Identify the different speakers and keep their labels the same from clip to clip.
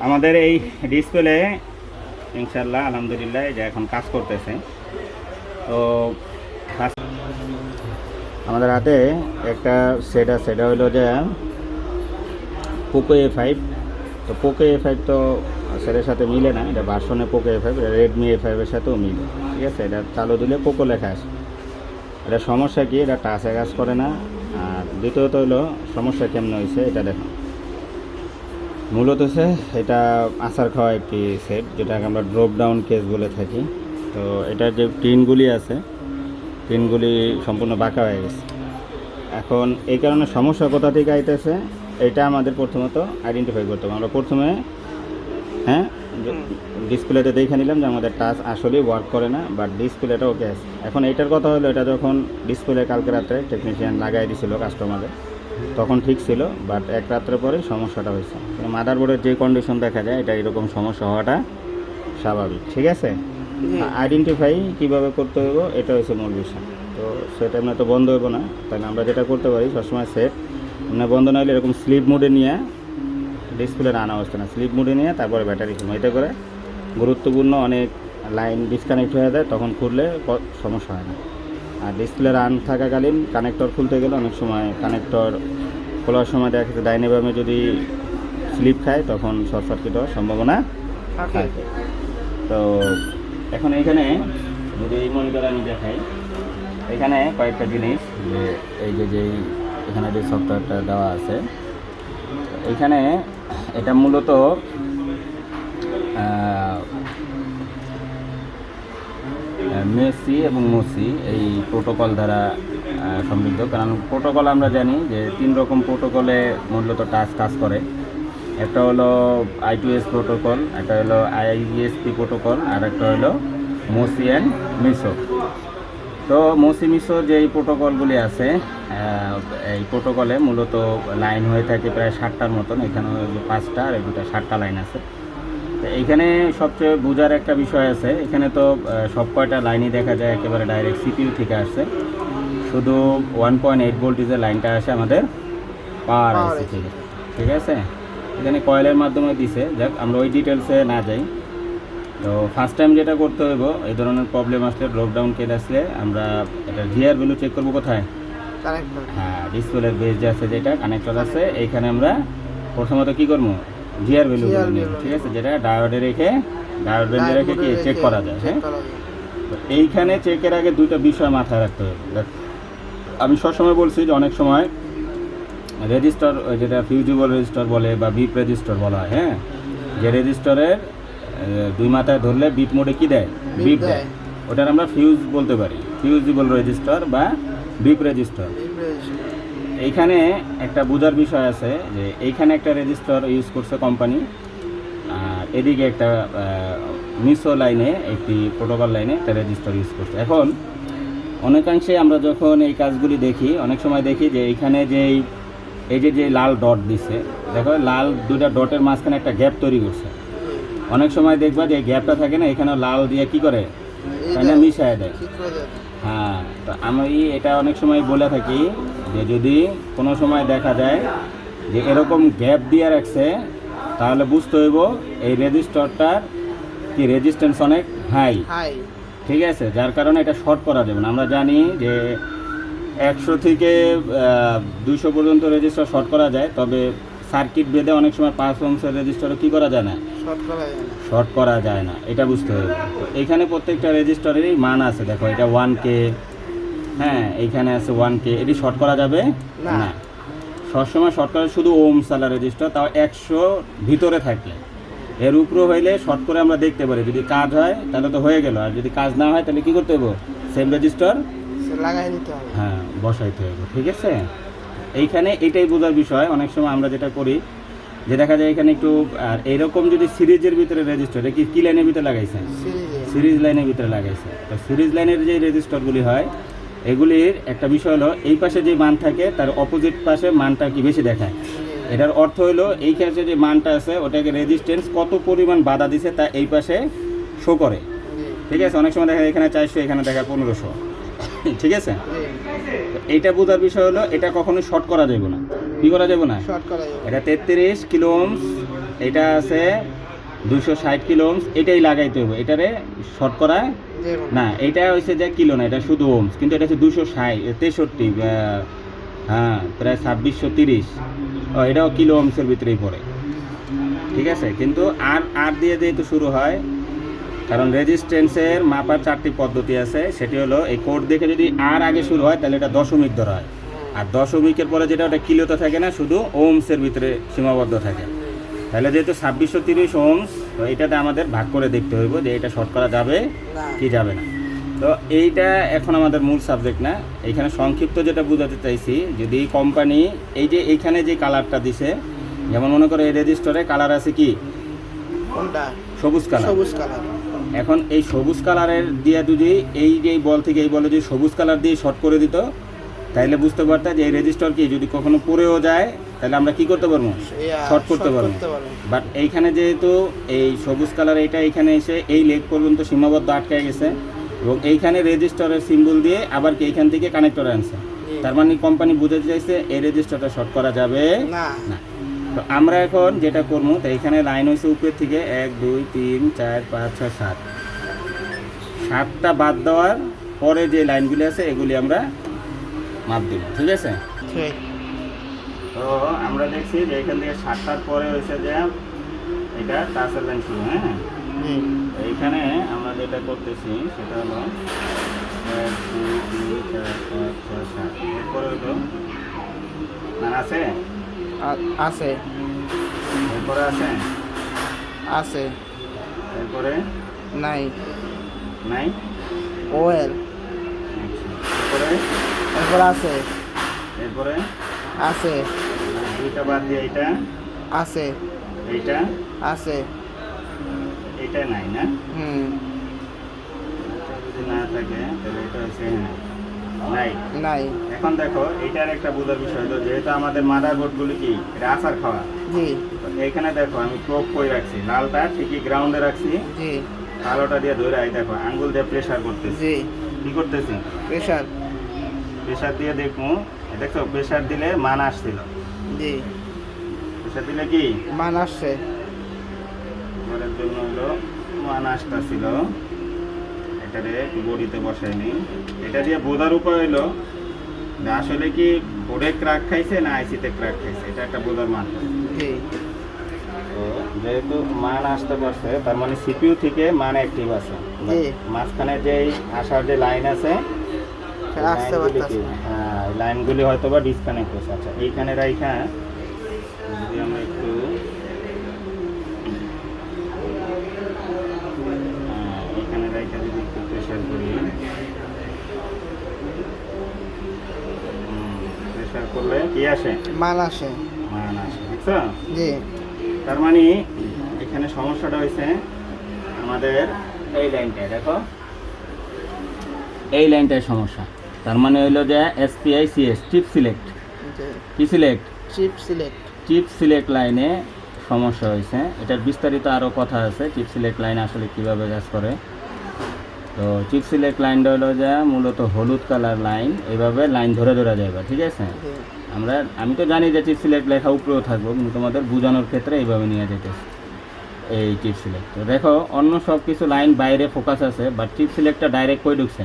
Speaker 1: আমাদের এই ডিসপ্লে ইনশাল্লাহ আলহামদুলিল্লাহ যে এখন কাজ করতেছে। তো আমাদের হাতে একটা সেটা হলো যে পোকো A5। তো পোকো A5 তো সেটার সাথে মিলে না, এটা ভার্সনে পোকো A5, এটা রেডমি A5-এর সাথেও মিলে। ঠিক আছে, এটা চালু দিলে পোকো লেখা আসে। এটা সমস্যা কি, এটা টাচে কাজ করে না। আর দ্বিতীয়ত হলো সমস্যা কেমন হয়েছে এটা দেখো। মূলত হচ্ছে এটা আছাড় খাওয়া একটি সেট, যেটাকে আমরা ড্রপ ডাউন কেস বলে থাকি। তো এটার যে পিনগুলি আছে, পিনগুলি সম্পূর্ণ বাঁকা হয়ে গেছে। এখন এই কারণে সমস্যা কোথা থেকে আইতেছে এটা আমাদের প্রথমত আইডেন্টিফাই করতে হবে। আমরা প্রথমে ডিসপ্লেতে দেখে নিলাম যে আমাদের টাচ আসলেই ওয়ার্ক করে না, বাট ডিসপ্লেটা ওকে আছে। এখন এইটার কথা হলো, এটা যখন ডিসপ্লে কালকে রাত্রে টেকনিশিয়ান লাগাই দিয়েছিল কাস্টমারে, তখন ঠিক ছিল, বাট এক রাত্রে পরেই সমস্যাটা হয়েছে। মাদারবোর্ডের যে কন্ডিশন দেখা যায় এটা এরকম সমস্যা হওয়াটা স্বাভাবিক। ঠিক আছে, আইডেন্টিফাই কীভাবে করতে হইব এটা হচ্ছে মূল বিষয়। তো সেটা এমনি তো বন্ধ হইব না, তাহলে আমরা যেটা করতে পারি সবসময় সেট এমনি বন্ধ না হলে এরকম স্লিপ মোডে নিয়ে ডিসপ্লে আনা হচ্ছে না, স্লিপ মোডে নিয়ে তারপরে ব্যাটারি কিনবো। এতে করে গুরুত্বপূর্ণ অনেক লাইন ডিসকানেক্ট হয়ে যায়, তখন খুললে সমস্যা হয় না। আর ডিসপ্লে রান থাকাকালীন কানেক্টর খুলতে গেলে অনেক সময় কানেক্টর খোলার সময় দেখা যাচ্ছে ডাইনে বামে যদি স্লিপ খায় তখন শর্ট সার্কিট হওয়ার সম্ভাবনা থাকে। তো এখন এইখানে যদি এই মনিটর আমি দেখাই, এখানে কয়েকটা জিনিস, যে এই যেই এখানে যে সফটওয়্যারটা দেওয়া আছে, এইখানে এটা মূলত মেসি এবং মোসি এই প্রোটোকল দ্বারা সমৃদ্ধ। কারণ প্রোটোকল আমরা জানি যে 3 রকম প্রোটোকলে মূলত টাচ কাজ করে। একটা হলো I2S প্রোটোকল, একটা হলো IESP প্রোটোকল, আর একটা হলো মোসি অ্যান্ড মিসো। তো মোসি মিসো যে এই প্রোটোকলগুলি আছে, এই প্রোটোকলে মূলত লাইন হয়ে থাকে প্রায় 60টার মতন। এখানে 5টা আর 2টা 7টা লাইন আছে। তো এইখানে সবচেয়ে বোঝার একটা বিষয় আছে, এখানে তো সব কয়টা লাইনই দেখা যায় একেবারে ডাইরেক্ট সিপিইউ থেকে আসছে। শুধু 1.8 ভোল্টেজের লাইনটা আসে আমাদের পাওয়ার আইসি থেকে। ঠিক আছে, এখানে কয়েলের মাধ্যমে দিছে। যাক, আমরা ওই ডিটেলসে না যাই। তো ফার্স্ট টাইম যেটা করতে হইব, এই ধরনের প্রবলেম আসলে, ড্রপ ডাউন কেস আসলে, আমরা এটা জিআর ভ্যালু চেক করবো কোথায়? কানেক্টর। হ্যাঁ, ডিসপ্লের বেস যে আছে, যেটা কানেক্টর আছে, এইখানে আমরা প্রথমত কী করবো, জিআর ভ্যালু নেব। ঠিক আছে, যেটা ডায়োডে রেখে কি চেক করা যায়। হ্যাঁ, তো এইখানে চেকের আগে 2টা বিষয় মাথায় রাখতে হবে। আমি সবসময় বলছি যে অনেক সময় রেজিস্টার, যেটা ফিউজিবল রেজিস্টার বলে বা বিপ রেজিস্টার বলা হয়, হ্যাঁ, যে রেজিস্টারের 2 মাথায় ধরলে বিপ মোডে কি দেয়, বিপ দেয়, ওটার আমরা ফিউজ বলতে পারি, ফিউজিবল রেজিস্টার বা বিপ রেজিস্টার। এইখানে একটা বোঝার বিষয় আছে যে এইখানে একটা রেজিস্টার ইউজ করছে কোম্পানি, আর এদিকে একটা মিসো লাইনে, একটি প্রোটোকল লাইনে একটা রেজিস্টার ইউজ করছে। এখন অনেকাংশে আমরা যখন এই কাজগুলি দেখি, অনেক সময় দেখি যে এইখানে এই যে লাল ডট দিছে, দেখো লাল 2টা ডটের মাঝখানে একটা গ্যাপ তৈরি করছে। অনেক সময় দেখবা যে গ্যাপটা থাকে না, এখানে লাল দিয়ে কি করে, তাই না, মিশায় দেয়। হ্যাঁ, তো আমি এটা অনেক সময় বলে থাকি যে যদি কোনো সময় দেখা যায় যে এরকম গ্যাপ দিয়ে রাখছে, তাহলে বুঝতে হইব এই রেজিস্টারটার কি রেজিস্ট্যান্স অনেক হাই। ঠিক আছে, যার কারণে এটা শর্ট করা যাবে না। আমরা জানি যে 100 থেকে 200 পর্যন্ত রেজিস্টার শর্ট করা যায়, তবে সার্কিট বেঁধে অনেক সময় 5 ওহমের রেজিস্টারও কী করা যায় না, শর্ট করা যায় না। এটা বুঝতে হবে। তো এইখানে প্রত্যেকটা রেজিস্টারেরই মান আছে। দেখো, এটা 1K, হ্যাঁ, এইখানে আছে 1K, এটি শর্ট করা যাবে না। সবসময় শর্ট করে শুধু ওহমস আলা রেজিস্টার, তাও 100 ভিতরে থাকলে। এর উপরে হইলে শর্ট করে আমরা দেখতে পারি, যদি কাজ হয় তাহলে তো হয়ে গেল, আর যদি কাজ না হয় তাহলে কী করতে হবে, সেম রেজিস্টার লাগাই নিতে হবে, হ্যাঁ, বসাইতে হবে। ঠিক আছে, এইখানে এটাই বোঝার বিষয়। অনেক সময় আমরা যেটা করি যে দেখা যায় এখানে একটু, আর এইরকম যদি সিরিজের ভিতরে রেজিস্টার, কি লাইনের ভিতরে লাগাইছে, সিরিজ লাইনের ভিতরে লাগাইছে। তো সিরিজ লাইনের যে রেজিস্টারগুলি হয়, এগুলির একটা বিষয় হলো এই পাশে যে মান থাকে তার অপোজিট পাশে মানটা কি বেশি দেখায়। এটার অর্থ হলো এই ক্ষেত্রে যে মানটা আছে ওটাকে রেজিস্ট্যান্স কত পরিমাণ বাধা দিছে তা এই পাশে শো করে। ঠিক আছে, অনেক সময় দেখা যায় এখানে 400, এখানে দেখা 1500। ঠিক আছে, এইটা বোঝার বিষয় হলো এটা কখনোই শর্ট করা যাবে না। কি করা যাবে না, এটা 33 কিলো ওহমস এটা আছে 260 কিলো ওহমস, এটাই লাগাইতে হবে। এটারে শর্ট করা না, এটা হচ্ছে যে কিলো না, এটা শুধু ওহমস, কিন্তু এটা হচ্ছে 263, হ্যাঁ প্রায় 2630। এটাও কিলো ওহমসের ভিতরেই পড়ে, ঠিক আছে। কিন্তু আর দিয়ে যেহেতু শুরু হয়, কারণ রেজিস্ট্যান্সের মাপার 4টি পদ্ধতি আছে। সেটি হলো এই কোড দেখে যদি আর আগে শুরু হয় তাহলে এটা দশমিক ধরা হয়, আর দশমিকের পরে যেটা ওটা কিলোতে থাকে না, শুধু ওহমসের ভিতরে সীমাবদ্ধ থাকে। তাহলে যেহেতু 2630 ওহমস, তো এইটাতে আমাদের ভাগ করে দেখতে হইব যে এটা শর্ট করা যাবে কি যাবে না। তো এইটা এখন আমাদের মূল সাবজেক্ট না, এইখানে সংক্ষিপ্ত যেটা বোঝাতে চাইছি, যদি কোম্পানি এই যে এইখানে যে কালারটা দিছে, যেমন মনে করো এই রেজিস্টারে কালার আছে কি, সবুজ কালার। এখন এই সবুজ কালারের দিয়ে যদি এই যে বল থেকে এই বলে যদি সবুজ কালার দিয়ে শর্ট করে দিত, তাহলে বুঝতে পারতাম যে এই রেজিস্টার কি যদি কখনো পড়েও যায় তাহলে আমরা কি করতে পারবো, শর্ট করতে পারবো। বাট এইখানে যেহেতু এই সবুজ কালার এটা এইখানে এসে এই লেগ পর্যন্ত সীমাবদ্ধ আটকায় গেছে, এবং এইখানে রেজিস্টারের সিম্বল দিয়ে আবার কি এইখান থেকে কানেক্টর আনছে, তার মানে কোম্পানি বুঝাতে চাইছে এই রেজিস্টারটা শর্ট করা যাবে না। তো আমরা এখন যেটা করবো, তো এইখানে লাইন হয়েছে উপরের থেকে 1 2 3 4 5 6 7, 7টা বাদ দেওয়ার পরে যে লাইনগুলি আছে এগুলি আমরা মাপ দিব, ঠিক আছে। তো আমরা দেখছি যে এখান থেকে 7টার পরে হয়েছে যে এটা টাচের লাইন শুরু। হ্যাঁ, এইখানে আমরা যেটা করতেছি সেটা হলো 1 2 3 4 5 6 7, এরপরে হলো মান আছে
Speaker 2: আছে,
Speaker 1: এরপরে আছে
Speaker 2: আছে,
Speaker 1: এরপরে
Speaker 2: নাই,
Speaker 1: নাই,
Speaker 2: ওয়েল,
Speaker 1: এরপরে
Speaker 2: এরপর আছে,
Speaker 1: এরপরে
Speaker 2: আছে,
Speaker 1: দুইটা বাদ দিয়ে এইটা
Speaker 2: আছে,
Speaker 1: এইটা
Speaker 2: আছে,
Speaker 1: এইটা নাই না, এটা যদি না থাকে তাহলে এটা হচ্ছে নাই
Speaker 2: নাই।
Speaker 1: এখন দেখো এইটার একটা বোঝার বিষয় হলো, যেহেতু আমাদের মাদারবোর্ডগুলি কি এটা আচার খাওয়া,
Speaker 2: জি,
Speaker 1: এইখানে দেখো আমি প্রোব করে রাখছি, লালটা ঠিকই গ্রাউন্ডে রাখছি,
Speaker 2: জি,
Speaker 1: কালোটা দিয়ে ধরে এই দেখো আঙ্গুল দিয়ে প্রেসার করতেছি।
Speaker 2: জি,
Speaker 1: কি করতেছি,
Speaker 2: প্রেশার,
Speaker 1: প্রেসার দিয়ে দেখবো, দেখছো প্রেসার দিলে মান আসছিল,
Speaker 2: জি,
Speaker 1: প্রেসার দিলে কি
Speaker 2: মান আসছে,
Speaker 1: এবারের জন্য হলো মান আসতেছিল। এটারে বডিতে বসাইনি, এটা দিয়ে বোঝার উপায় হলো যে আসলে কি বোর্ডে ক্র্যাক খাইছে না আইসিতে ক্র্যাক খাইছে, এটা একটা বোঝার মান।
Speaker 2: জি,
Speaker 1: তো যেহেতু মান আসতে পারছে তার মানে সিপিইউ থেকে মান অ্যাক্টিভ আছে,
Speaker 2: জি,
Speaker 1: মাঝখানে যে আসার যে লাইন আছে
Speaker 2: সেটা আসতে পারতেছে।
Speaker 1: হ্যাঁ, এই লাইনগুলি হয়তো বা ডিসকানেক্ট হয়েছে। আচ্ছা, এইখানে রাইখা যদি আমরা একটু এখানে রাইখা যদি একটু প্রেশার করি, প্রেশার করলে কি আসে,
Speaker 2: মান আসে,
Speaker 1: মান আসে, বুঝছো।
Speaker 2: জি,
Speaker 1: তার মানে এখানে সমস্যাটা হয়েছে আমাদের এই লাইনটায়, দেখো এই লাইনটায় সমস্যা। তার মানে হইলো যে এসপিআই সিএস চিপ সিলেক্ট, কি select,
Speaker 2: chip select,
Speaker 1: chip select লাইনে সমস্যা হয়েছে। এটার বিস্তারিত আরও কথা আছে চিপ সিলেক্ট লাইন আসলে কিভাবে কাজ করে। তো চিপ সিলেক্ট লাইনটা হলো যে মূলত হলুদ কালার লাইন, এইভাবে লাইন ধরে ধরে যাবে, ঠিক আছে। আমি তো জানি যে চিপ সিলেক্ট লেখা উপরেও থাকবো, কিন্তু তোমাদের বোঝানোর ক্ষেত্রে এইভাবে নিয়ে যেতেছে এই চিপ সিলেক্ট। তো দেখো অন্য সব কিছু লাইন বাইরে ফোকাস আছে, বাট চিপ সিলেক্টটা ডাইরেক্ট কই ঢুকছে,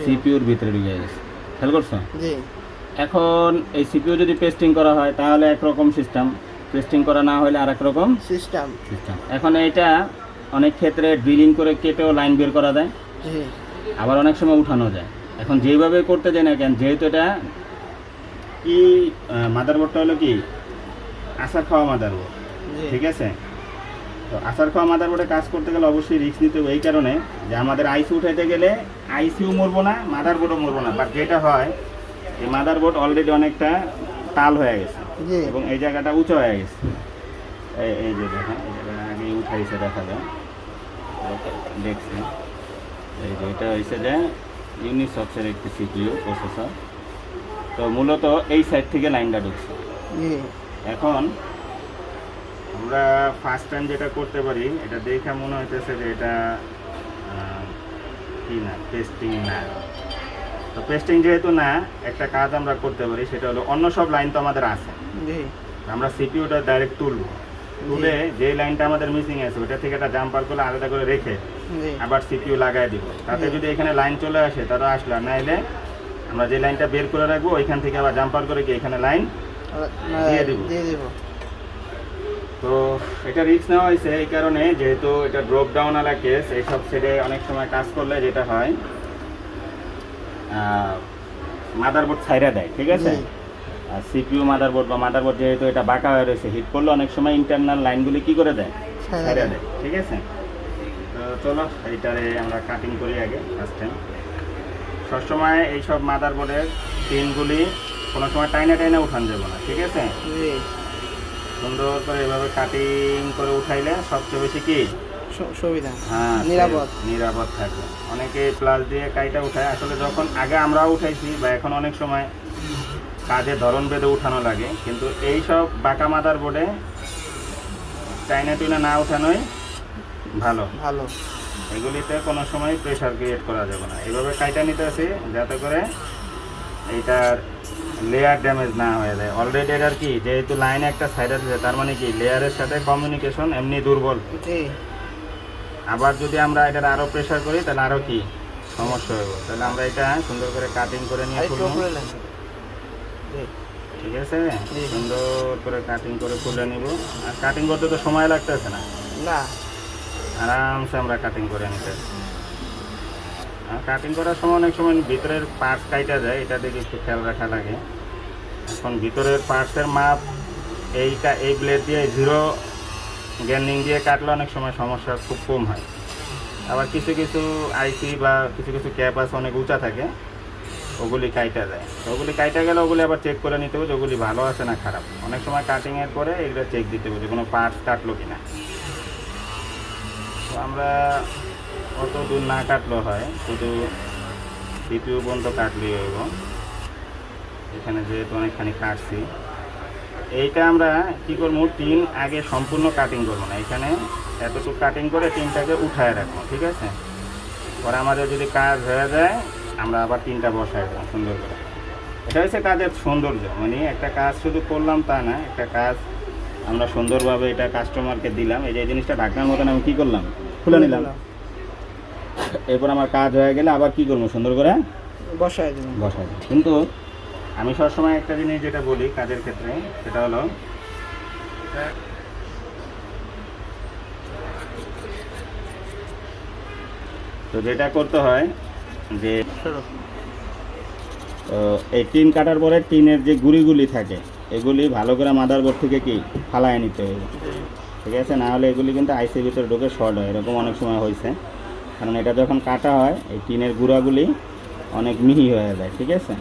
Speaker 1: সিপিইউর ভিতরে ঢুকে গেছে, খেয়াল করছো। এখন এই সিপিইউ যদি পেস্টিং করা হয় তাহলে একরকম সিস্টেম, পেস্টিং করা না হলে আর একরকম সিস্টেম। এখন এইটা অনেক ক্ষেত্রে ড্রিলিং করে কেটেও লাইন বের করা যায়, আবার অনেক সময় উঠানো যায়। এখন যেইভাবে করতে যায় না কেন, যেহেতু এটা কি মাদারবোর্ডটা হলো কি আচার খাওয়া মাদারবোর্ড, ঠিক আছে। তো আচার খাওয়া মাদারবোর্ডে কাজ করতে গেলে অবশ্যই রিস্ক নিতে হবে, এই কারণে যে আমাদের আইসি উঠাইতে গেলে আইসিও মরবো না, মাদারবোর্ডও মরবো না। বাট যেটা হয় এই মাদারবোর্ড অলরেডি অনেকটা টাল হয়ে গেছে এবং এই জায়গাটা উঁচু হয়ে গেছে। এই যে দেখেন এই জায়গাটা আগে উঠাইছে, দেখা যায় দেখছি। এই যে এটা হয়েছে যে ইউনিসক্সের একটি সিপিইউ প্রসেসর। তো মূলত এই সাইড থেকে লাইনটা ঢুকছে। এখন আমরা ফার্স্ট টাইম যেটা করতে পারি, এটা দেখে মনে হইতেছে যে এটা কি না, পেস্টিং না। তো পেস্টিং যেহেতু না, একটা কাজ আমরা করতে পারি, সেটা হলো অন্য সব লাইন তো আমাদের আছে, আমরা সিপিইউটা ডাইরেক্ট তুলব, তুলে যে লাইনটা আমাদের মিসিং আছে ওটা থেকে একটা জাম্পার করে আলাদা করে রেখে
Speaker 2: জি
Speaker 1: আবার সিপিইউ লাগাই দিব। তাতে যদি এখানে লাইন চলে আসে তারা আসলো, আর নাইলে আমরা যে লাইনটা বের করে রাখবো ওইখান থেকে আবার জাম্পার করে গিয়ে এখানে লাইন দিয়ে দিব।
Speaker 2: দিয়ে দিব।
Speaker 1: তো এটা রিস্ক নেওয়া হয়েছে এই কারণে, যেহেতু এটা ড্রপ ডাউন আলা কেস, এইসব সেটে অনেক সময় কাজ করলে যেটা হয় মাদারবোর্ড ছাইরা দেয়, ঠিক আছে।
Speaker 2: জি।
Speaker 1: আর সিপিইউ মাদারবোর্ড বা মাদারবোর্ড যেহেতু এটা বাঁকা হয়ে রয়েছে, হিট করলে অনেক সময় ইন্টারনাল লাইনগুলি কি করে দেয়,
Speaker 2: ছাইরা
Speaker 1: ছাইরা
Speaker 2: দেয়।
Speaker 1: দেয়, ঠিক আছে। তো চলো এইটারে আমরা কাটিং করি আগে ফার্স্ট টাইম। সবসময় এইসব মাদারবোর্ডের পিনগুলি কোনো সময় টাইনা টাইনা উঠান যাবে না, ঠিক আছে।
Speaker 2: জি
Speaker 1: সুন্দর করে এভাবে কাটিং করে উঠাইলে সবচেয়ে বেশি কি
Speaker 2: সুবিধা,
Speaker 1: হ্যাঁ
Speaker 2: নিরাপদ।
Speaker 1: নিরাপদ থাকে। অনেকে প্লাস দিয়ে কাইটা উঠায়, আসলে যখন আগে আমরাও উঠাইছি বা এখন অনেক সময় কাজে ধরন বেঁধে উঠানো লাগে, কিন্তু এই সব বাঁকা মাদার বোর্ডে চাইনা টুইনা না উঠানোই ভালো।
Speaker 2: ভালো।
Speaker 1: এগুলিতে কোনো সময় প্রেশার ক্রিয়েট করা যাবে না। এইভাবে কাইটা নিতে আছে যাতে করে এইটার লেয়ার ড্যামেজ না হয়ে যায়। অলরেডি এটার কি, যেহেতু লাইনে একটা সাইড আছে, তার মানে কি লেয়ারের সাথে কমিউনিকেশন এমনি দুর্বল।
Speaker 2: জি
Speaker 1: আবার যদি আমরা এটার আরও প্রেশার করি তাহলে আরও কি সমস্যা হবে। তাহলে আমরা এটা সুন্দর করে কাটিং করে নিয়ে
Speaker 2: আরেকটু
Speaker 1: খুলবো,
Speaker 2: উপরে নেন। জি
Speaker 1: ঠিক আছে।
Speaker 2: জি।
Speaker 1: সুন্দর করে কাটিং করে খুলে নিব। আর কাটিং করতে তো সময় লাগতেছে না,
Speaker 2: না
Speaker 1: আরামসে আমরা কাটিং করে নিতে। আর কাটিং করার সময় অনেক সময় ভিতরের পার্টস কাইটা যায়, এটা দিকে একটু খেয়াল রাখা লাগে। এখন ভিতরের পার্টসের মাপ এইটা এই ব্লেড দিয়ে 0 গ্যান্ডিং দিয়ে কাটলে অনেক সময় সমস্যা খুব কম হয়। আবার কিছু কিছু আইসি বা কিছু কিছু ক্যাপ আছে অনেক উঁচা থাকে, ওগুলি কাইটা যায়। তো ওগুলি কাইটা গেলে ওগুলি আবার চেক করে নিতে হবে যে ওগুলি ভালো আছে না খারাপ। অনেক সময় কাটিংয়ের পরে এগুলো চেক দিতে হবে যে কোনো পার্টস কাটলো কিনা। তো আমরা অত দূর না কাটলেও হয়, শুধু সিপিইউ পর্যন্ত কাটলেই হইব। এখানে যেহেতু অনেকখানি কাটছি, এইটা আমরা কী করবো, টিন আগে সম্পূর্ণ কাটিং করবো না, এখানে এতটুকু কাটিং করে টিনটাকে উঠায় রাখবো, ঠিক আছে। পরে আমাদের যদি কাজ হয়ে যায় আমরা আবার টিনটা বসাই দেবো সুন্দর করে। এটা হচ্ছে কাজের সৌন্দর্য, মানে একটা কাজ শুধু করলাম তা না, একটা কাজ আমরা সুন্দরভাবে এটা কাস্টমারকে দিলাম। এই যে এই জিনিসটা ঢাকনার মতন আমি কী করলাম, খুলে নিলাম। এরপর আমার কাজ হয়ে গেলে আবার কী করবো, সুন্দর করে
Speaker 2: বসায় দিবেন।
Speaker 1: বসাই দিই। কিন্তু আমি সবসময় একটা জিনিস যেটা বলি কাজের ক্ষেত্রে, সেটা হলো তো যেটা করতে হয় যে
Speaker 2: শুরু।
Speaker 1: এই টিন কাটার পরে টিনের যে গুঁড়িগুলি থাকে এগুলি ভালো করে মাদারবোর্ড থেকে কি ফালায় নিতে হবে, ঠিক আছে। না হলে এগুলি কিন্তু আইসির ভিতরে ঢুকে শর্ট হয়, এরকম অনেক সময় হয়েছে। কারণ এটা যখন কাটা হয় এই টিনের গুঁড়াগুলি অনেক মিহি হয়ে যায়, ঠিক আছে।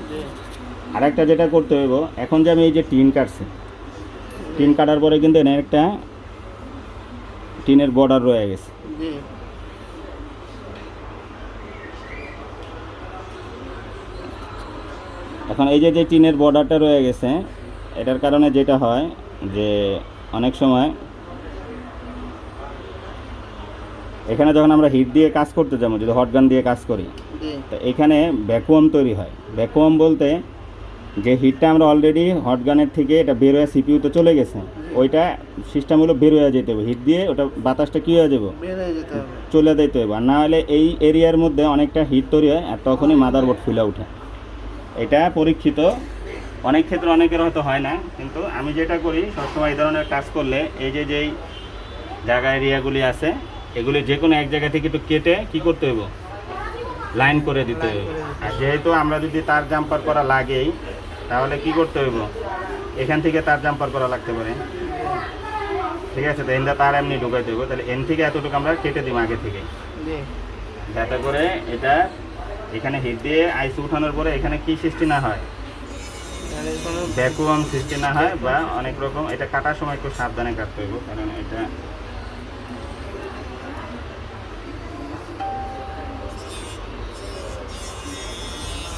Speaker 1: আরেকটা যেটা করতে হইব, এখন যে আমি এই যে টিন কাটছি, টিন কাটার পরে কিন্তু এখানে একটা টিনের বর্ডার রয়ে গেছে।
Speaker 2: জি
Speaker 1: এখন এই যে যে টিনের বর্ডারটা রয়ে গেছে, এটার কারণে যেটা হয় যে অনেক সময় এখানে যখন আমরা হিট দিয়ে কাজ করতে যাবো, যদি হটগান দিয়ে কাজ করি,
Speaker 2: জি
Speaker 1: তো এখানে ভ্যাকুয়াম তৈরি হয়। ভ্যাকুয়াম বলতে যে হিটটা আমরা অলরেডি হটগানের থেকে এটা বের হয়ে সিপিইউতে চলে গেছে, ওইটা সিস্টেম হলো বের হয়ে যেতে হবে। হিট দিয়ে ওটা বাতাসটা কী হয়ে যাবো,
Speaker 2: বের হয়ে যেতে হবে।
Speaker 1: চলে যেতে হবে। আর না হলে এই এরিয়ার মধ্যে অনেকটা হিট তৈরি হয় আর তখনই মাদারবোর্ড ফুলে ওঠে। এটা পরীক্ষিত, অনেক ক্ষেত্রে অনেকের হয়তো হয় না, কিন্তু আমি যেটা করি সবসময় এই ধরনের কাজ করলে এই যে যেই জায়গা এরিয়াগুলি আছে এগুলি যে কোনো এক জায়গা থেকে একটু কেটে কী করতে হবে, লাইন করে দিতে হবে। আর যেহেতু আমরা যদি তার জাম্পার করা লাগেই, তাহলে কি করতে হইব, এখান থেকে তার জাম্পার করা লাগতে পারে, ঠিক আছে। তো এনটা তার এমনি ঢুকাইতে হইব, তাহলে এন থেকে এতটুকু আমরা কেটে দিব আগে থেকে,
Speaker 2: জি
Speaker 1: যাতে করে এটা এখানে হিট দিয়ে আইস উঠানোর পরে এখানে কি সৃষ্টি না হয়,
Speaker 2: মানে কোনো
Speaker 1: ভ্যাকুয়াম সৃষ্টি না হয় বা অনেক রকম। এটা কাটার সময় একটু সাবধানে কাটতে হইব, কারণ এটা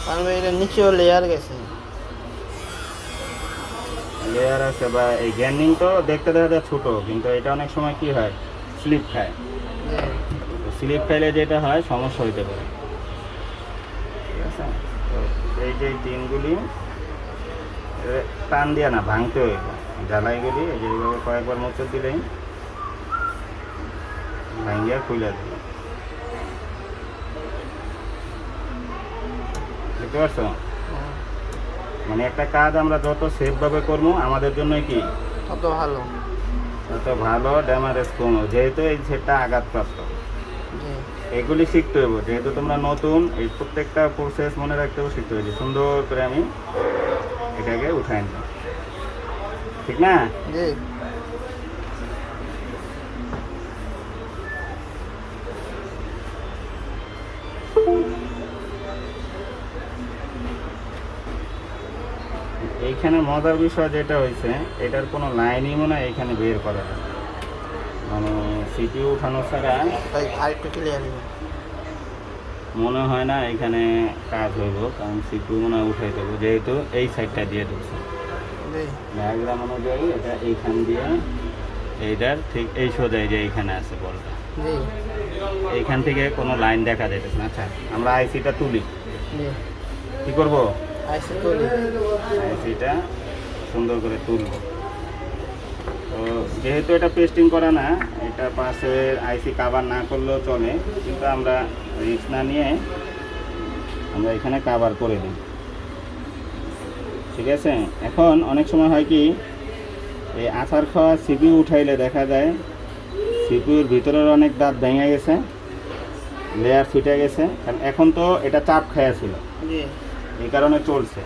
Speaker 2: কারণ এটা নিচেও লেয়ার গেছে।
Speaker 1: লেয়ার আছে বা এই গ্যান্ডিং তো দেখতে দেখা যায় ছোটো, কিন্তু এটা অনেক সময় কি হয়, স্লিপ খায়।
Speaker 2: জি
Speaker 1: স্লিপ খাইলে যেটা হয় সমস্যা হইতে পারে, ঠিক আছে। তো এই যে টিনগুলি টান দিয়া না ভাঙতে হইব জ্বালাইগুলি এই যে এইভাবে কয়েকবার মোচড় দিলেই ভাঙিয়া খুলে দেবে। বুঝতে পারছো?
Speaker 2: হ্যাঁ,
Speaker 1: মানে একটা কাজ আমরা যত সেফভাবে করবো আমাদের জন্য কি
Speaker 2: তত ভালো।
Speaker 1: তত ভালো, ড্যামারেজ কম, যেহেতু এই সেটটা আঘাতপ্রাপ্ত।
Speaker 2: জি
Speaker 1: এগুলি শিখতে হইব, যেহেতু তোমরা নতুন, এই প্রত্যেকটা প্রসেস মনে রাখতে হবে, শিখতে হবে। সুন্দর করে আমি এটাকে উঠাই নিই, ঠিক না?
Speaker 2: জি
Speaker 1: এইখানে মজার বিষয় যেটা হয়েছে, এটার কোনো লাইনই মনে হয় এইখানে বের করা যায় না। মানে সিপিইউ উঠানো ছাড়া
Speaker 2: তাই আরেকটু ক্লিয়ার হবে।
Speaker 1: মনে হয় না এখানে কাজ হইব, কারণ সিপিইউ মনে হয় উঠাই দেবো, যেহেতু এই সাইডটা দিয়ে ঢুকছে।
Speaker 2: জি
Speaker 1: ডায়াগ্রাম অনুযায়ী এটা এইখান দিয়ে এইটার ঠিক এই সোজাই যে এইখানে আছে বলটা,
Speaker 2: জি
Speaker 1: এইখান থেকে কোনো লাইন দেখা যাইতেছে না। আচ্ছা, আমরা আইসিটা তুলি,
Speaker 2: জি
Speaker 1: কি করব?
Speaker 2: আইসি তুলি।
Speaker 1: আইসিটা সুন্দর করে তুলব। তো যেহেতু এটা পেস্টিং করা না, এটা পাশে আইসি কাভার না করলেও চলে, কিন্তু আমরা রিস্ক না নিয়ে আমরা এখানে কাভার করে দিই, ঠিক আছে? এখন অনেক সময় হয় কি, এই আছাড় খাওয়া সিপিইউ উঠাইলে দেখা যায় সিপিইউর ভিতরের অনেক দাঁত ভেঙে গেছে, লেয়ার ছুটে গেছে, কারণ এখন তো এটা চাপ খাইয়া ছিল,
Speaker 2: জি
Speaker 1: এই কারণে চলছে।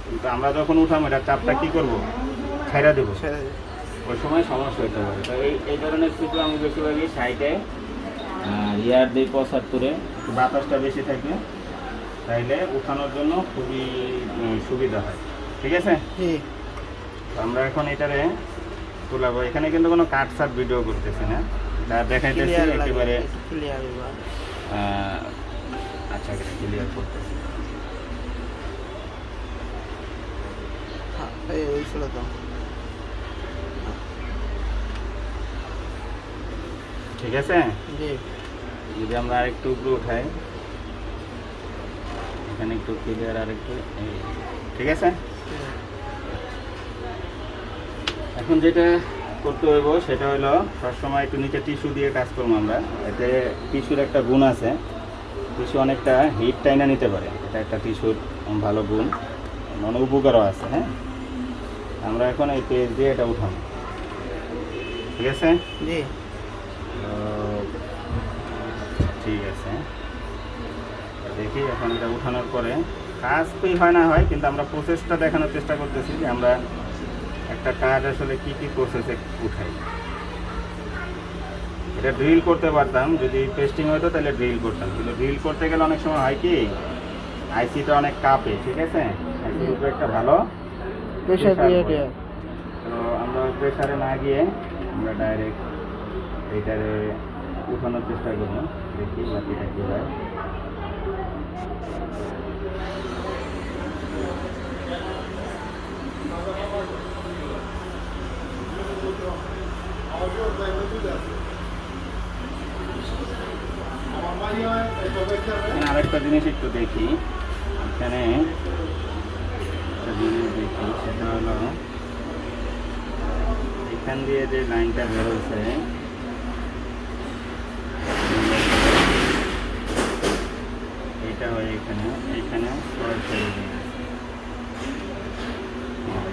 Speaker 1: কিন্তু আমরা যখন উঠাম এটা চাপটা কি করব, ছেড়ে দেবো,
Speaker 2: ছেড়ে দিই।
Speaker 1: ওই সময় সমস্যা হতে পারে। তো এই ধরনের সিপিইউ আমি বেশিরভাগই সাইডে ইয়ার দিই 75-এ, বাতাসটা বেশি থাকে, তাইলে উঠানোর জন্য খুবই সুবিধা হয়, ঠিক আছে?
Speaker 2: জি
Speaker 1: তো আমরা এখন এটারে তুলাবো। এখানে কিন্তু কোনো কাট সাট ভিডিও করতেছি না, যা দেখাইতেছি
Speaker 2: ক্লিয়ার লাগে,
Speaker 1: একেবারে
Speaker 2: একটু ক্লিয়ার হবে।
Speaker 1: আচ্ছা ক্লিয়ার করতেছি।
Speaker 2: হ্যাঁ এই হয়েছিল তো।
Speaker 1: ঠিক আছে,
Speaker 2: জি
Speaker 1: যদি আমরা আরেকটু উপরে উঠাই, এখানে একটু ক্লিয়ার আরেকটু, ঠিক আছে? এখন যেটা করতে হইব সেটা হলো সবসময় একটু নিচে টিস্যু দিয়ে কাজ করবো আমরা। এতে টিস্যুর একটা গুণ আছে, টিস্যু অনেকটা হিট টাইনা নিতে পারে, এটা একটা টিস্যুর ভালো গুণ, মানে উপকারও আছে। হ্যাঁ, আমরা এখন এই পেজ দিয়ে এটা উঠাবো, ঠিক আছে?
Speaker 2: জি
Speaker 1: তো ঠিক আছে, দেখি এখন এটা উঠানোর পরে কাজ কি হয় না হয়, কিন্তু আমরা প্রসেসটা দেখানোর চেষ্টা করতেছি যে আমরা একটা কাজ আসলে কি কি প্রসেসে উঠাই। এটা ড্রিল করতে পারতাম, যদি পেস্টিং হতো তাহলে ড্রিল করতাম, কিন্তু ড্রিল করতে গেলে অনেক সময় হয় কি আইসিটা অনেক কাঁপে, ঠিক আছে? আইসির উপরে একটা ভালো
Speaker 2: প্রেশার দিয়ে
Speaker 1: পড়ে। তো আমরা প্রেশারে না গিয়ে আমরা ডাইরেক্ট এইটারে উঠানোর চেষ্টা করবো, দেখি বাকিটা কী হয়। এখানে আরেকটা জিনিস একটু দেখি, এখানে একটা জিনিস দেখি, সেটা হলো এখান দিয়ে যে লাইনটা বেরোচ্ছে, এটা হয় এখানে, এখানে শর্ট ছেড়ে দিয়ে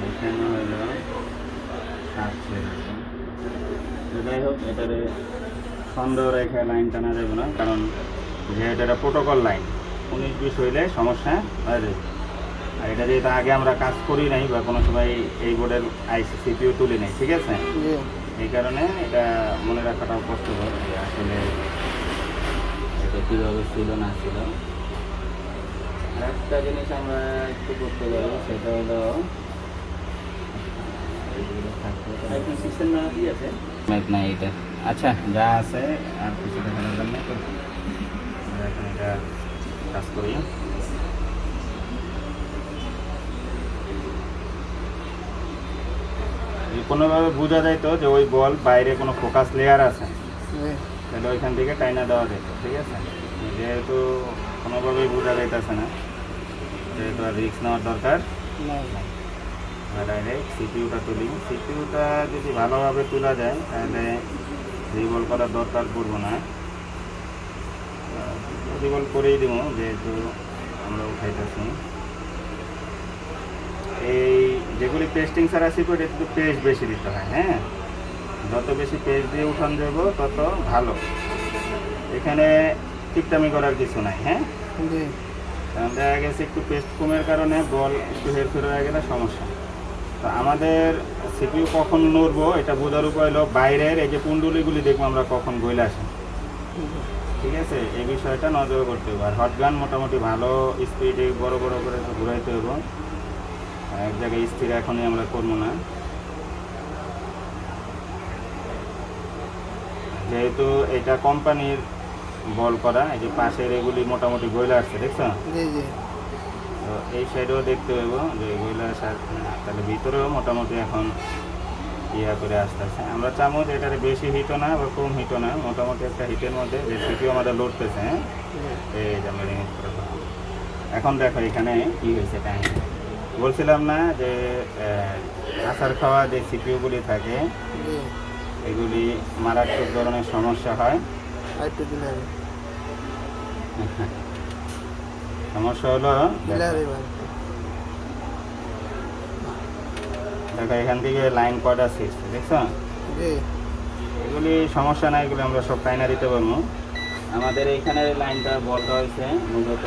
Speaker 1: এখানে হলো সাত ছেড়ে দিয়ে। যাই হোক, এটারে সন্দেহ রেখে লাইন টানা যাবে না, কারণ যেহেতু এটা প্রোটোকল লাইন, 19-20 হইলে সমস্যা হয়ে যাবে। আর এটা যেহেতু আগে আমরা কাজ করি নাই বা কোনো সময় এই বোর্ডের আইসি সিপিইউ তুলি নাই, ঠিক আছে?
Speaker 2: জি
Speaker 1: এই কারণে এটা মনে রাখাটাও কষ্টকর যে আসলে এটা কীভাবে ছিল না ছিল। আর একটা জিনিস আমরা একটু করতে পারি, সেটা হলো সিস্টেম না দিয়ে আছে না এটা। আচ্ছা, যা আছে আর কিছু দেখানোর জন্য তো আমরা এখন এটা কাজ করি। যদি কোনোভাবে বোঝা যাইতো যে ওই বল বাইরে কোনো ফোকাস লেয়ার আছে,
Speaker 2: জি
Speaker 1: তাহলে ওইখান থেকে টাইনা দেওয়া যেত, ঠিক আছে? যেহেতু কোনোভাবেই বোঝা যাইতেছে না, যেহেতু আর রিস্ক নেওয়ার দরকার
Speaker 2: না
Speaker 1: নাই। ডাইরেক্ট সিপিইউটা তুলি। সিপিইউটা যদি ভালোভাবে তোলা যায় তাহলে রিভলভ করার দরকার পড়বো না, রিভলভ করেই দেবো যেহেতু আমরা উঠাইতেছি। এই যেগুলি পেস্টিং ছাড়া সিপিইউ এটা কিন্তু পেস্ট বেশি দিতে হয়। হ্যাঁ, যত বেশি পেস্ট দিয়ে উঠান যাব তত ভালো। এখানে টিকটামি করার কিছু নাই। হ্যাঁ,
Speaker 2: জি
Speaker 1: কারণ দেখা গেছে একটু পেস্ট কমের কারণে বল একটু হেরফের হয়ে গেলে সমস্যা। তো আমাদের সিপিইউ কখন নড়বো এটা বোঝার উপায় হলো বাইরের এই যে কুণ্ডুলিগুলি দেখবো আমরা কখন গইলে আসে। ঠিক আছে, এই বিষয়টা নজর করতে হবে। আর হটগান মোটামুটি ভালো স্পিডে বড় বড় করে ঘুরাইতে হবে, এক জায়গায় স্থির এখনই আমরা করবো না। যেহেতু এটা কোম্পানির বল করা, এই যে পাশের এগুলি মোটামুটি গইলা আসছে দেখছো।
Speaker 2: জি জি
Speaker 1: তো এই সাইডেও দেখতে হইব যে গইলা তাহলে ভিতরেও মোটামুটি এখন ইয়া করে আসতেছে। আমরা চামচ এটারে বেশি হিটও না বা কম হিটও না, মোটামুটি একটা হিটের মধ্যে যে সিপিইউ আমাদের লড়তেছে। হ্যাঁ, এই যে আমরা রিমুভ করে দিলাম। এখন দেখো এখানে কি হয়েছে কাহিনী। বলছিলাম না যে আচার খাওয়া যে সিপিইউগুলি থাকে
Speaker 2: জি
Speaker 1: এগুলি মারাত্মক ধরনের সমস্যা হয়।
Speaker 2: আরেকটু দিলে হবে
Speaker 1: সমস্যা হলো
Speaker 2: দিলে হবে এবার
Speaker 1: দেখো এখান থেকে লাইন কয়টা ছিঁড়ছে দেখছো।
Speaker 2: জি
Speaker 1: এগুলি সমস্যা নাই, এগুলি আমরা সব টাইনা দিতে পারবো। আমাদের এইখানের লাইনটা বলটা হয়েছে মূলত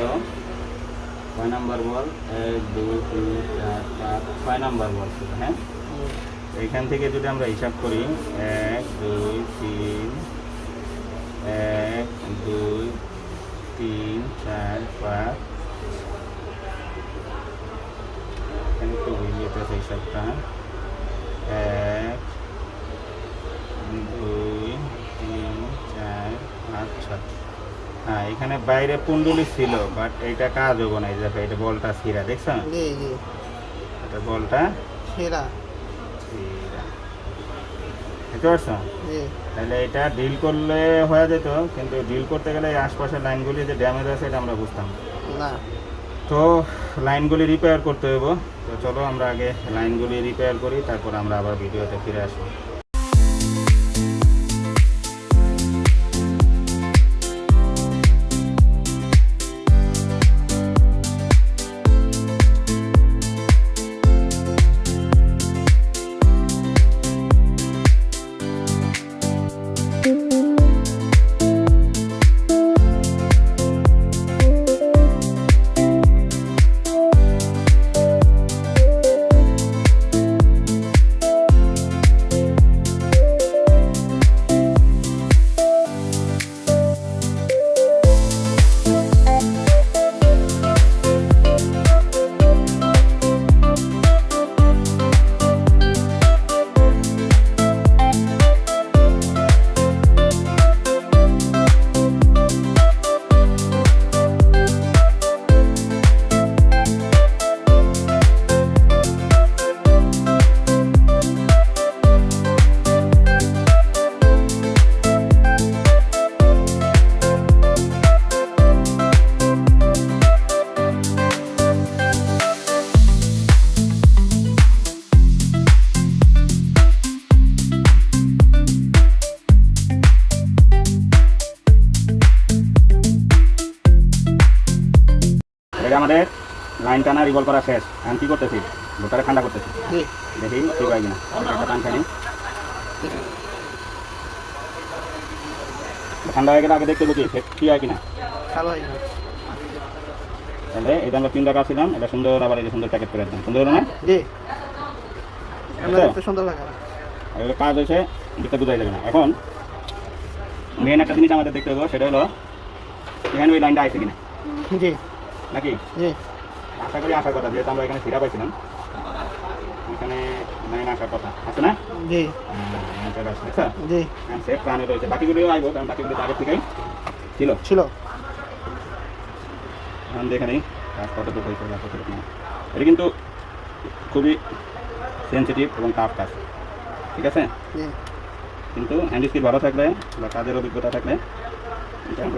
Speaker 1: 6 নাম্বার বল, 1 2 3 4 5 6 নাম্বার বল ছিল। হ্যাঁ, এইখান থেকে যদি আমরা হিসাব করি 1 2 3 1 2 3 4 5 এখানে একটু বুঝিয়ে হিসাবটা 1 2 3 4 5 6। হ্যাঁ, এখানে বাইরে কুণ্ডলি ছিল বাট এইটা কাজ হবো না। এই দেখো এটা বলটা ছিঁড়া দেখছো,
Speaker 2: জি জি
Speaker 1: এটা বলটা
Speaker 2: সেরা
Speaker 1: ছিঁড়া বুঝতে পারছো।
Speaker 2: জি
Speaker 1: তাহলে এটা ডিল করলে হয়ে যেত, কিন্তু ডিল করতে গেলে এই আশপাশের লাইনগুলি যে ড্যামেজ আছে এটা আমরা বুঝতাম
Speaker 2: না।
Speaker 1: তো লাইনগুলি রিপেয়ার করতে হইব। তো চলো আমরা আগে লাইনগুলি রিপেয়ার করি, তারপর আমরা আবার ভিডিওতে ফিরে আসবো। এটা আমাদের লাইন টানা রিভলভ করা শেষ। আমি কি করতেছি, ভোটারে ঠান্ডা করতেছি,
Speaker 2: জি
Speaker 1: দেখি ঠিক হয় কিনা। একটা টান খানি ঠান্ডা হয়ে গেলে আগে দেখতে বুঝি কি হয় কিনা।
Speaker 2: ভালো হয় না
Speaker 1: তাহলে এটা আমরা 3 টাকা ছিলাম, এটা সুন্দর আবার এই যে সুন্দর প্যাকেট করে একদম সুন্দর হলো না।
Speaker 2: জি আমরা দেখতে সুন্দর লাগে
Speaker 1: আর এগুলো কাজ হয়েছে দেখতে বোঝাই যাবে না। এখন মেন একটা জিনিস আমাদের দেখতে হবে, সেটা হলো এখানে ওই লাইনটা আছে কিনা
Speaker 2: জি
Speaker 1: নাকি।
Speaker 2: জি
Speaker 1: আশা করি আসার কথা, যেহেতু আমরা এখানে সিরা পাইছিলাম, এখানে লাইন আসার কথা আছে না।
Speaker 2: জি
Speaker 1: আচ্ছা
Speaker 2: জি
Speaker 1: সেফ প্ল্যানে রয়েছে, বাকিগুলিও আসবো কারণ বাকিগুলি আগে থেকেই ছিল।
Speaker 2: ছিল
Speaker 1: এখন দেখে নেই কাজ কতটুকু হয়েছে বা কতটুকু না। এটা কিন্তু খুবই সেন্সিটিভ এবং টাফ কাজ, ঠিক আছে।
Speaker 2: জি
Speaker 1: কিন্তু হ্যান্ড স্কিল ভালো থাকলে বা কাজের অভিজ্ঞতা থাকলে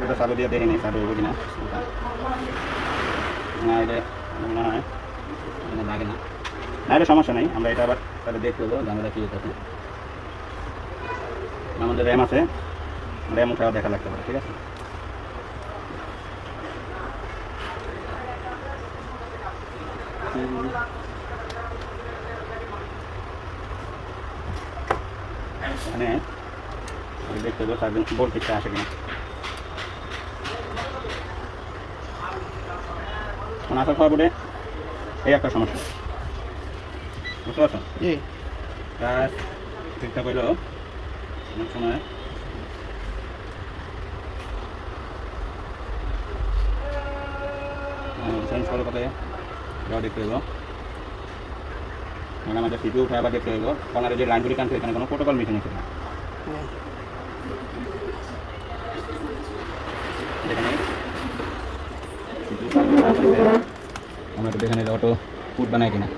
Speaker 1: এটা চালু দিয়ে দেখে নেই চালু হবে কিনা। না এটা মনে হয় এখানে লাগে না। না এটা সমস্যা নেই, আমরা এটা আবার তাহলে দেখতে দেবো ঝামেলা কী হতে আমাদের র্যাম আছে, র্যাম উঠাও দেখা লাগতে পারে, ঠিক আছে। এখানে দেখতে দেবো চার্জিং বোর্ড ঠিকঠাক আসে কিনা। মানে আসার পর বোর্ডে এই একটা সমস্যা, বুঝতে পারছো?
Speaker 2: জি
Speaker 1: কাজ ঠিকঠাক হইলেও অনেক সময় চেঞ্জ করে কোথায় এটাও দেখতে হইব। মানে আমাদের সিপিইউ উঠে আবার দেখতে হইব কর্নারে যে লাইনগুলি টানছে এখানে কোনো প্রোটোকল মিশিং আছে না। এখানে আমরা একটু দেখে নিলে অটো পুট বানাই কিনা।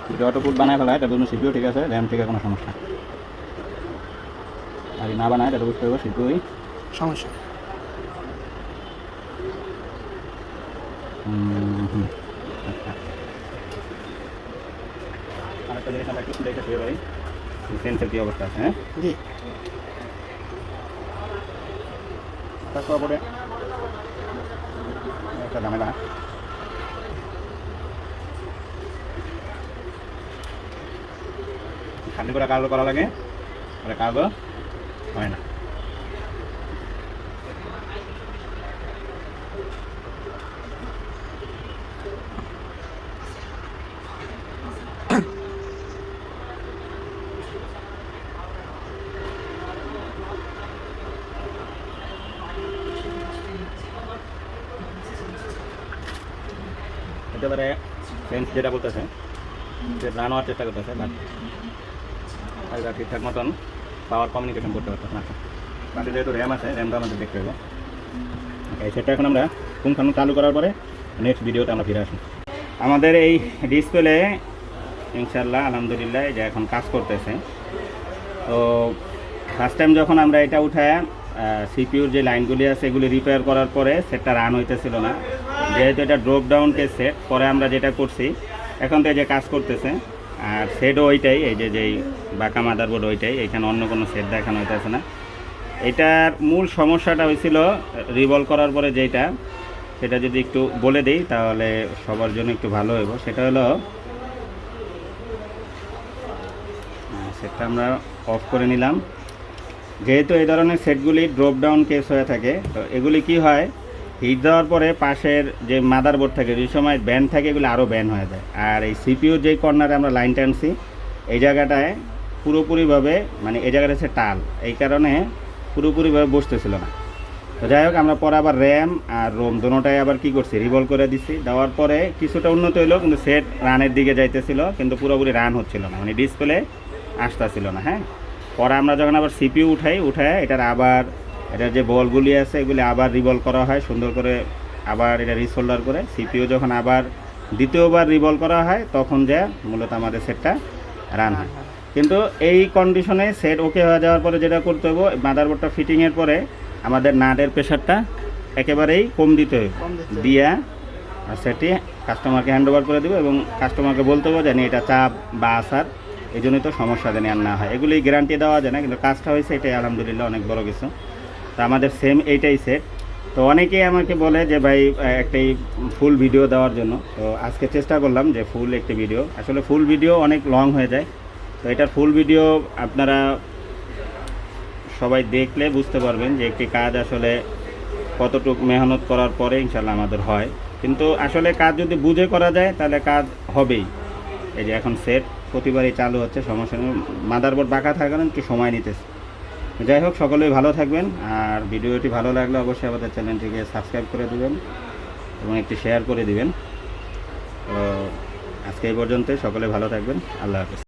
Speaker 1: যদি অটো পুট বানায় ফেলায় তার জন্য সিপিইউ ঠিক আছে, র্যাম থেকে কোনো সমস্যা। আর না বানায় তাহলে বুঝতে হবে সিপিইউ
Speaker 2: সমস্যা।
Speaker 1: আরেকটা জিনিস আমরা একটু দেখে শুয়ে ভাই সেন্সের কী অবস্থা আছে। হ্যাঁ
Speaker 2: জি
Speaker 1: তারপরে একটা ঝামেলা, খালি করে কাজও করা লাগে, কাজও হয় না। একেবারে সেন্স যেটা বলতেছে যে রান হওয়ার চেষ্টা করতেছে, বাট এটা ঠিকঠাক মতন পাওয়ার কমিউনিকেশন করতে পারতেছে না। বাকি যেহেতু র্যাম আছে, র্যামটা আমাদের দেখতে হবে। সেটা এখন আমরা পুঙ্খানু চালু করার পরে নেক্সট ভিডিওতে আমরা ফিরে আসি। আমাদের এই ডিসপ্লে ইনশাল্লাহ আলহামদুলিল্লাহ যে এখন কাজ করতেছে। তো ফার্স্ট টাইম যখন আমরা এটা উঠায় সিপিইউর যে লাইনগুলি আছে এগুলি রিপেয়ার করার পরে সেটটা রান হইতেছিল না, যেহেতু এটা ড্রপ ডাউন কে সেট। পরে আমরা যেটা করছি এখন তো এই যে কাজ করতেছে, আর সেটও ওইটাই, এই যে যেই বাঁকা মাদারবোর্ড ওইটাই, এখানে অন্য কোনো সেট দেখানো হইতেছে না। এটার মূল সমস্যাটা হয়েছিল রিভলভ করার পরে যেটা, সেটা যদি একটু বলে দিই তাহলে সবার জন্য একটু ভালো হইব। সেটা হলো সেটটা আমরা অফ করে নিলাম। যেহেতু এই ধরনের সেটগুলি ড্রপ ডাউন কেস হয়ে থাকে, তো এগুলি কি হয় হিট দেওয়ার পরে পাশের যে মাদারবোর্ড থাকে যে সময় ব্যান্ড থাকে এগুলো আরও ব্যান্ড হয়ে যায়। আর এই সিপিইউর যেই কর্নারে আমরা লাইন টানছি এই জায়গাটায় পুরোপুরিভাবে মানে এই জায়গাটা হচ্ছে টাল, এই কারণে পুরোপুরিভাবে বসতেছিল না। তো যাই হোক আমরা পরে আবার র্যাম আর রোম দুটোটাই আবার কি করছি রিভলভ করে দিছি। দেওয়ার পরে কিছুটা উন্নত হইলো, কিন্তু সেট রানের দিকে যাইতেছিল, কিন্তু পুরোপুরি রান হচ্ছিল না, মানে ডিসপ্লে আসতেছিল না। হ্যাঁ পরে আমরা যখন আবার সিপিইউ উঠাই এটার আবার এটার যে বলগুলি আছে এগুলি আবার রিভলভ করা হয় সুন্দর করে, আবার এটা রিসোল্ডার করে সিপিইউ যখন আবার দ্বিতীয়বার রিভলভ করা হয় তখন যে মূলত আমাদের সেটটা রান হয়। কিন্তু এই কন্ডিশনে সেট ওকে হয়ে যাওয়ার পরে যেটা করতে হবে মাদারবোর্ডটা ফিটিংয়ের পরে আমাদের নাটের প্রেশারটা একেবারেই কম দিতে হবে, দিয়া আর সেটি কাস্টমারকে হ্যান্ড ওভার করে দেবো এবং কাস্টমারকে বলতে হবে জানি এটা চাপ বা আসার এই জন্যই তো সমস্যা জানি আর না হয়। এগুলি গ্যারান্টি দেওয়া যায় না, কিন্তু কাজটা হয়েছে এটাই আলহামদুলিল্লাহ অনেক বড় কিছু। তো আমাদের সেম এইটাই সেট। তো অনেকেই আমাকে বলে যে ভাই একটাই ফুল ভিডিও দেওয়ার জন্য, তো আজকে চেষ্টা করলাম যে ফুল একটি ভিডিও। আসলে ফুল ভিডিও অনেক লং হয়ে যায়, তো এটার ফুল ভিডিও আপনারা সবাই দেখলে বুঝতে পারবেন যে একটি কাজ আসলে কতটুকু মেহনত করার পরে ইনশাল্লাহ আমাদের হয়। কিন্তু আসলে কাজ যদি বুঝে করা যায় তাহলে কাজ হবেই। এই যে এখন সেট প্রতিবারই চালু হচ্ছে, সমস্যা নেই। মাদারবোর্ড বাঁকা থাকার কারণে একটু সময় নিতেছে। যাই হোক সকলেই ভালো থাকবেন, আর ভিডিওটি ভালো লাগলে অবশ্যই আমাদের চ্যানেলটিকে সাবস্ক্রাইব করে দেবেন এবং একটি শেয়ার করে দিবেন। তো আজকে এই পর্যন্তই, সকলে ভালো থাকবেন, আল্লাহ হাফেজ।